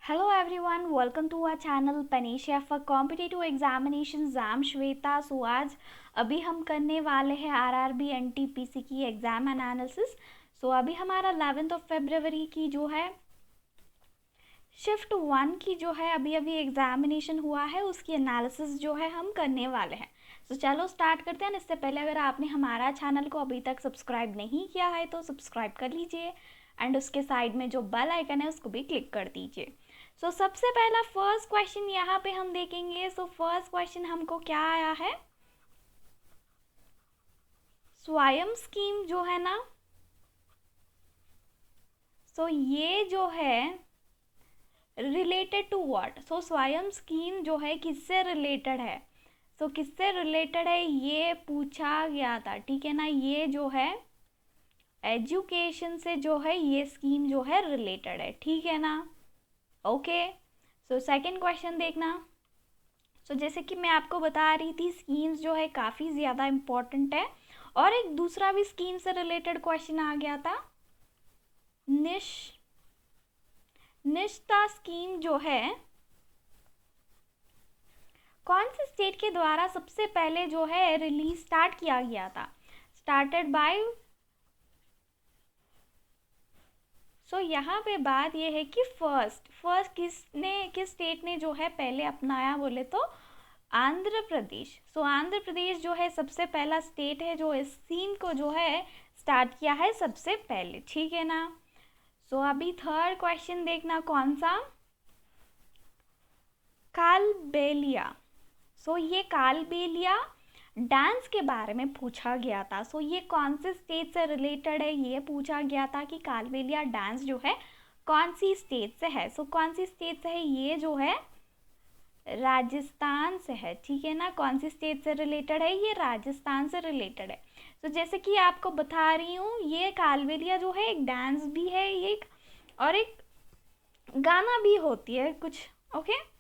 Hello everyone, welcome to our channel Panisha for Competitive Examinations जाम श्वेता। सो आज अभी हम करने वाले हैं आरआरबी एनटीपीसी की एग्ज़ाम एनालिसिस। सो अभी हमारा 11 फरवरी की जो है शिफ्ट 1 की जो है अभी एग्जामिनेशन हुआ है, उसकी एनालिसिस जो है हम करने वाले हैं। सो चलो स्टार्ट करते हैं। इससे पहले अगर आपने हमारा चैनल को अभी तक सब्सक्राइब नहीं किया है तो सब्सक्राइब कर लीजिए एंड उसके साइड में जो बेल आइकन है उसको भी क्लिक कर दीजिए। सो सबसे पहला फर्स्ट क्वेश्चन यहाँ पे हम देखेंगे। सो फर्स्ट क्वेश्चन हमको क्या आया है, स्वयं स्कीम जो है ना, सो ये जो है रिलेटेड टू व्हाट। सो स्वयं स्कीम जो है किससे रिलेटेड है, सो किससे रिलेटेड है ये पूछा गया था, ठीक है ना। ये जो है एजुकेशन से जो है ये स्कीम जो है रिलेटेड है, ठीक है ना। ओके, सो सेकंड क्वेश्चन देखना। सो जैसे कि मैं आपको बता रही थी स्कीम्स जो है काफ़ी ज़्यादा इम्पोर्टेंट है, और एक दूसरा भी स्कीम से रिलेटेड क्वेश्चन आ गया था। निष्ठा स्कीम जो है कौन से स्टेट के द्वारा सबसे पहले जो है रिलीज स्टार्ट किया गया था, स्टार्टेड बाय। सो यहाँ पे बात ये है कि फर्स्ट किस स्टेट ने जो है पहले अपनाया बोले तो आंध्र प्रदेश। सो आंध्र प्रदेश जो है सबसे पहला स्टेट है जो इस स्कीम को जो है स्टार्ट किया है सबसे पहले, ठीक है ना। सो अभी थर्ड क्वेश्चन देखना, कौन सा, कालबेलिया। सो ये कालबेलिया डांस के बारे में पूछा गया था। सो ये कौन से स्टेट से रिलेटेड है ये पूछा गया था कि कालबेलिया डांस जो है कौन सी स्टेट से है। सो कौन सी स्टेट से है, ये जो है राजस्थान से है, ठीक है ना। कौन सी स्टेट से रिलेटेड है, ये राजस्थान से रिलेटेड है। तो जैसे कि आपको बता रही हूँ ये कालबेलिया जो है एक डांस भी है एक, और एक गाना भी होती है कुछ। ओके,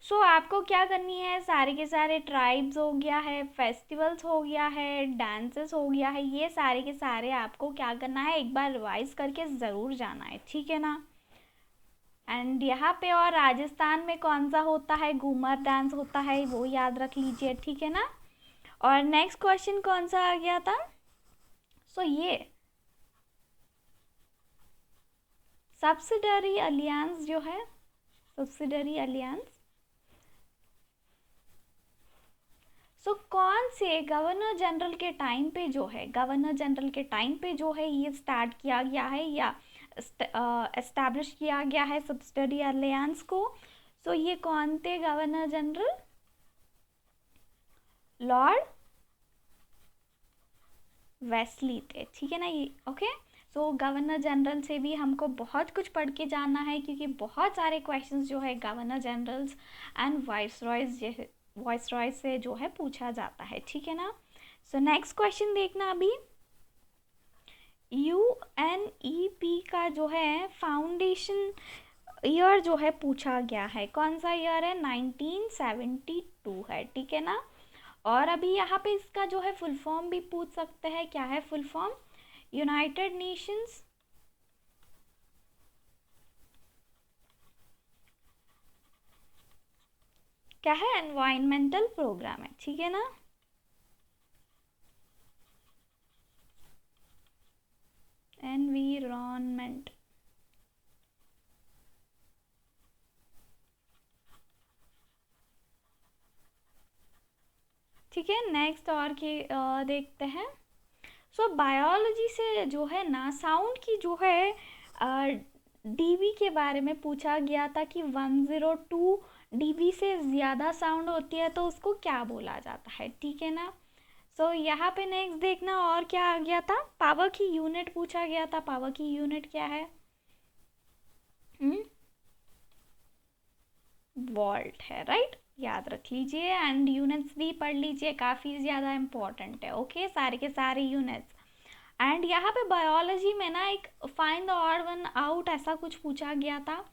सो आपको क्या करनी है, सारे के सारे ट्राइब्स हो गया है, फेस्टिवल्स हो गया है, डांसेस हो गया है, ये सारे के सारे आपको क्या करना है, एक बार रिवाइज करके ज़रूर जाना है, ठीक है ना। एंड यहाँ पे और राजस्थान में कौन सा होता है, घूमर डांस होता है, वो याद रख लीजिए, ठीक है ना। और नेक्स्ट क्वेश्चन कौन सा आ गया था, सो ये सब्सिडरी अलियंस जो है, सब्सिडरी अलियंस, सो कौन से गवर्नर जनरल के टाइम पे जो है, गवर्नर जनरल के टाइम पे जो है ये स्टार्ट किया गया है या एस्टैब्लिश किया गया है सब्सिडरी अलायंस को। सो ये कौन थे गवर्नर जनरल, लॉर्ड वेस्ली थे, ठीक है ना ये। ओके, सो गवर्नर जनरल से भी हमको बहुत कुछ पढ़ के जानना है, क्योंकि बहुत सारे क्वेश्चंस जो है गवर्नर जनरल्स एंड वाइसरॉय से जो है पूछा जाता है, ठीक है ना। सो नेक्स्ट क्वेश्चन देखना अभी, यूएनईपी का जो है फाउंडेशन ईयर जो है पूछा गया है, कौन सा ईयर है, 1972 है, ठीक है ना। और अभी यहाँ पे इसका जो है फुल फॉर्म भी पूछ सकते हैं, क्या है फुल फॉर्म, यूनाइटेड नेशंस क्या है, एनवायरमेंटल प्रोग्राम है, ठीक है ना। एनवायरमेंट, ठीक है। नेक्स्ट और की देखते हैं। सो बायोलॉजी से जो है ना साउंड की जो है डीबी के बारे में पूछा गया था कि 102 डीबी से ज़्यादा साउंड होती है तो उसको क्या बोला जाता है, ठीक है ना। सो यहाँ पे नेक्स्ट देखना और क्या आ गया था, पावर की यूनिट पूछा गया था, पावर की यूनिट क्या है, वॉल्ट है, राइट, याद रख लीजिए। एंड यूनिट्स भी पढ़ लीजिए, काफ़ी ज़्यादा इम्पोर्टेंट है। ओके, सारे के सारे यूनिट्स। एंड यहाँ पे बायोलॉजी में ना एक find the odd one out ऐसा कुछ पूछा गया था।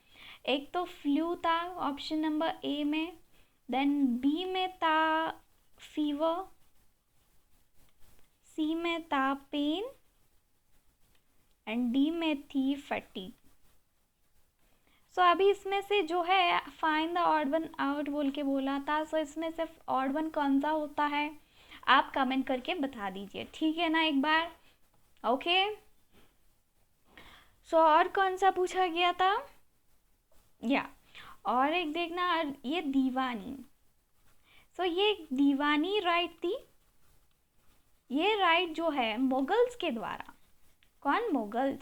एक तो फ्लू था ऑप्शन नंबर ए में, देन बी में था फीवर, सी में था पेन एंड डी में थी फटीग। सो अभी इसमें से जो है find the odd one out बोल के बोला था, सो इसमें से ऑड वन कौन सा होता है आप कमेंट करके बता दीजिए, ठीक है ना एक बार। ओके, सो और कौन सा पूछा गया था, या और एक देखना, ये दीवानी। सो ये दीवानी राइट थी, ये राइट जो है मुगल्स के द्वारा, कौन,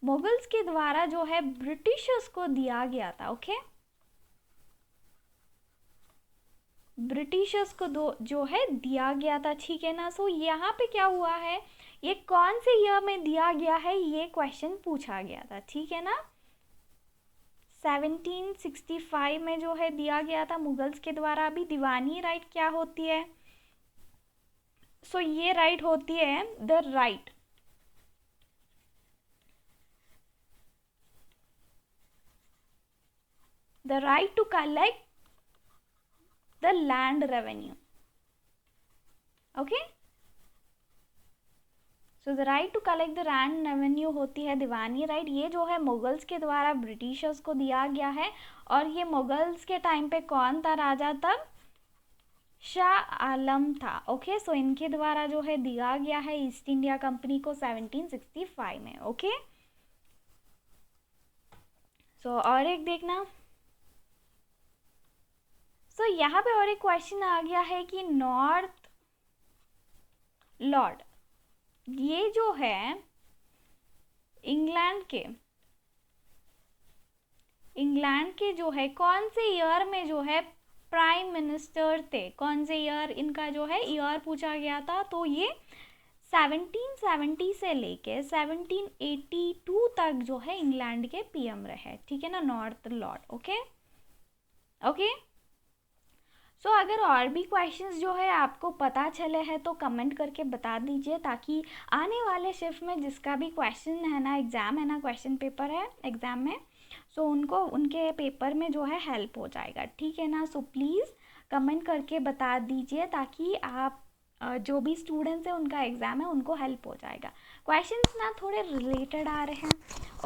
मुगल्स के द्वारा जो है ब्रिटिशर्स को दिया गया था। ओके, ब्रिटिशर्स को जो है दिया गया था, ठीक है ना। सो यहाँ पे क्या हुआ है, ये कौन से ईयर में दिया गया है ये क्वेश्चन पूछा गया था, ठीक है ना। 1765 में जो है दिया गया था मुगल्स के द्वारा। अभी दीवानी राइट क्या होती है, सो ये राइट होती है the right to collect the land revenue. Okay, so the right to collect the land revenue होती है दीवानी राइट। ये जो है मुगल्स के द्वारा ब्रिटिशर्स को दिया गया है, और ये मुगल्स के टाइम पे कौन था राजा तब, शाह आलम था। ओके, सो इनके द्वारा जो है दिया गया है ईस्ट इंडिया कंपनी को 1765 में। ओके, सो और एक देखना, सो यहाँ पे और एक क्वेश्चन आ गया है कि नॉर्थ लॉर्ड, ये जो है इंग्लैंड के जो है कौन से ईयर में जो है प्राइम मिनिस्टर थे, कौन से ईयर इनका जो है ईयर पूछा गया था, तो ये 1770 से लेके 1782 तक जो है इंग्लैंड के पीएम रहे, ठीक है ना, नॉर्थ लॉर्ड। ओके, सो अगर और भी क्वेश्चंस जो है आपको पता चले हैं तो कमेंट करके बता दीजिए, ताकि आने वाले शिफ्ट में जिसका भी क्वेश्चन है ना, एग्ज़ाम है ना, क्वेश्चन पेपर है एग्ज़ाम में, सो उनको उनके पेपर में जो है हेल्प हो जाएगा, ठीक है ना। सो प्लीज़ कमेंट करके बता दीजिए, ताकि आप जो भी स्टूडेंट्स हैं उनका एग्ज़ाम है उनको हेल्प हो जाएगा। क्वेश्चंस ना थोड़े रिलेटेड आ रहे हैं।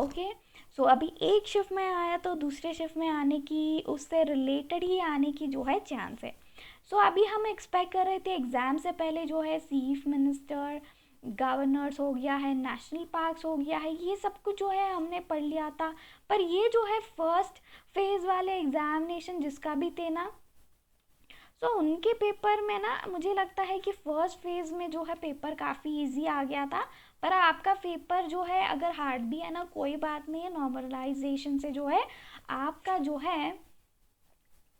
ओके, सो अभी एक शिफ्ट में आया तो दूसरे शिफ्ट में आने की, उससे रिलेटेड ही आने की जो है चांस है। सो अभी हम एक्सपेक्ट कर रहे थे एग्ज़ाम से पहले जो है चीफ मिनिस्टर, गवर्नर्स हो गया है, नेशनल पार्क्स हो गया है, ये सब कुछ जो है हमने पढ़ लिया था। पर ये जो है फर्स्ट फेज़ वाले एग्ज़ामिनेशन जिसका भी थे ना, सो उनके पेपर में ना मुझे लगता है कि फर्स्ट फेज़ में जो है पेपर काफ़ी इजी आ गया था। पर आपका पेपर जो है अगर हार्ड भी है ना, कोई बात नहीं है, नॉर्मलाइजेशन से जो है आपका जो है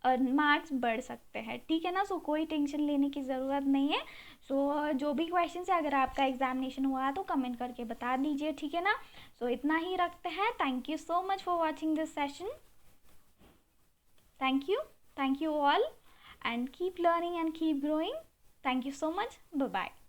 मार्क्स बढ़ सकते हैं, ठीक है ना। सो कोई टेंशन लेने की ज़रूरत नहीं है। सो जो भी क्वेश्चन है अगर आपका एग्जामिनेशन हुआ तो कमेंट करके बता दीजिए, ठीक है ना। सो इतना ही रखते हैं। Thank you so much for watching this session. Thank you all, and keep learning and keep growing. Thank you so much. Bye bye.